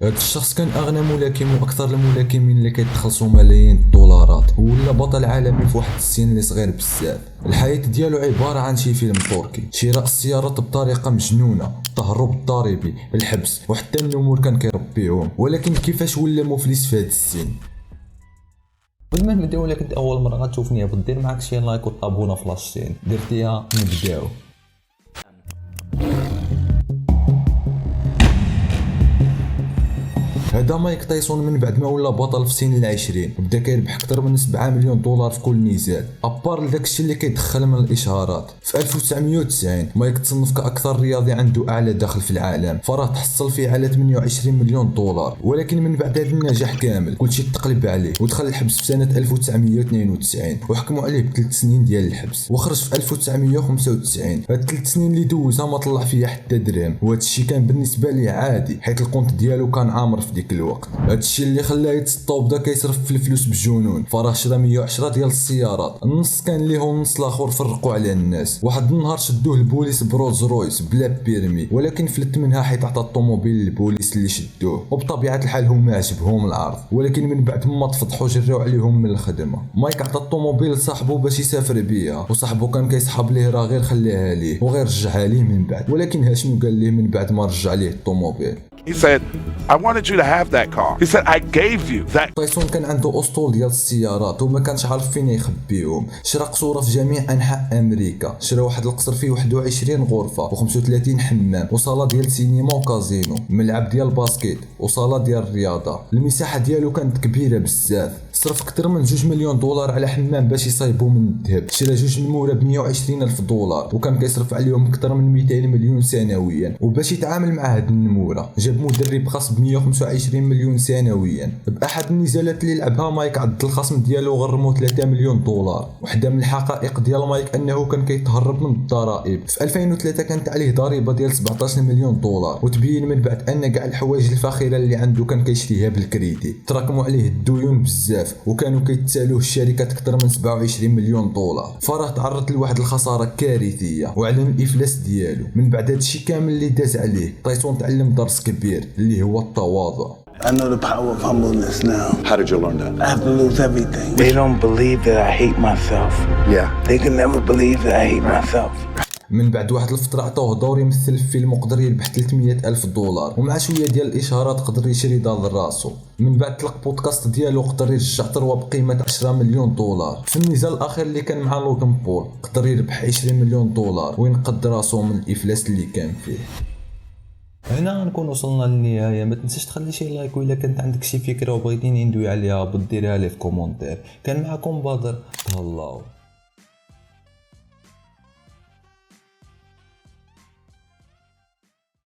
هذا الشخص كان اغنى ملاكم واكثر الملاكمين اللي كيتخلصوا ملايين الدولارات، ولا بطل عالمي في واحد السن اللي صغير بزاف. الحياه ديالو عباره عن شي فيلم تركي، شراء السيارات بطريقه مجنونه، التهرب الضريبي، الحبس، وحتى النمور كان كيربيهم. ولكن كيفاش ولا مفلس في هذا السن؟ قبل ما نبداو، الا كنت اول مره غتشوفني دير معاك شي لايك وطابونا في لاشين درتيها. نبداو. هذا مايك تايسون من بعد ما ولا بطل في سن العشرين بدا كيربح اكثر من 7 مليون دولار في كل نزال، ابار لداك الشيء اللي كيدخل من الاشهارات. في 1990 مايك تصنف كاكثر رياضي عنده اعلى دخل في العالم، فراه تحصل فيه على 28 مليون دولار. ولكن من بعد هذا النجاح كامل كلشي تقلب عليه ودخل الحبس في سنه 1992 وحكموا عليه ب3 سنين ديال الحبس، وخرج في 1995. هاد 3 سنين اللي دوزها ما طلع فيها حتى درهم، وهذا الشيء كان بالنسبه ليه عادي حيت الكونت ديالو كان عامر في ديك الوقت. هادشي اللي خلاه يتسطى وبدا كيصرف في الفلوس بجنون، فراه شرا 110 ديال السيارات، النص كان ليه والنص الاخر فرقوا على الناس. واحد النهار شدوه البوليس بروز رويس بلا بيرمي، ولكن فلت منها حيت عطى الطوموبيل للبوليس اللي شدوه، وبطبيعه الحال هما عجبهم العرض. ولكن من بعد ما تفضحوا جراو عليهم من الخدمه. مايك عطى الطوموبيل لصاحبه باش يسافر بيها، وصاحبه كان كيسحب ليه راه غير خليها ليه وغير رجعها ليه من بعد. ولكن هاشنو قال ليه من بعد ما رجع ليه الطوموبيل؟ He said, I wanted you to have that car. He said, I gave you that. تايسون كان عنده اسطول ديال السيارات وما كانش عارف فين يخبيهم. شرا قصوره في جميع انحاء امريكا، شرا واحد القصر فيه 21 غرفه و35 حمام وصاله ديال سينما وكازينو، ملعب ديال الباسكيت وصاله ديال الرياضه. المساحه ديالو كانت كبيره بزاف. صرف اكثر من 2 مليون دولار على حمام باش يصايبوا من الذهب. شرا 2 نموره ب 120 الف دولار وكان كيصرف عليهم اكثر من 200 مليون سنويا. وباش يتعامل مع هاد النموره جاب مدرب خاص ب 125 مليون سنويا. باحد النزالات اللي لعبها مايك عد الخصم ديالو غرمو 3 مليون دولار. وحده من الحقائق ديال مايك انه كان كيتهرب من الضرائب. في 2003 كانت عليه ضريبه ديال 17 مليون دولار، وتبين من بعد ان كاع الحوايج الفاخره اللي عنده كان كيشريها بالكريدي. تراكموا عليه الديون بزاف وكانوا كيتسالوه الشركات اكثر من 27 مليون دولار. فراه تعرض لواحد الخساره كارثيه واعلن الافلاس ديالو. من بعد هادشي كامل اللي داز عليه تايسون تعلم درس كبير اللي هو التواضع. I know the power of humbleness now. How did you learn that? I have to lose everything. They don't believe that I hate myself. Yeah. They can never believe that I hate myself. من بعد واحد الفتره عطوه دور يمثل في فيلم وقدر يربح 300 الف دولار، ومع شويه ديال الاشارات قدر يشري دار راسو. من بعد طلق بودكاست ديالو قدر يرجع ثروه بقيمه 10 مليون دولار. في النزال الاخير اللي كان مع لوغان بول قدر يربح 20 مليون دولار وينقذ راسو من الافلاس اللي كان فيه. هنا نكون وصلنا للنهايه. ما تنساش تخلي شي لايك، وإلا كانت عندك شي فكره وبغيتيني ندوي عليها بديرها لي في كومونتير. كان معكم بدر، تهلاو.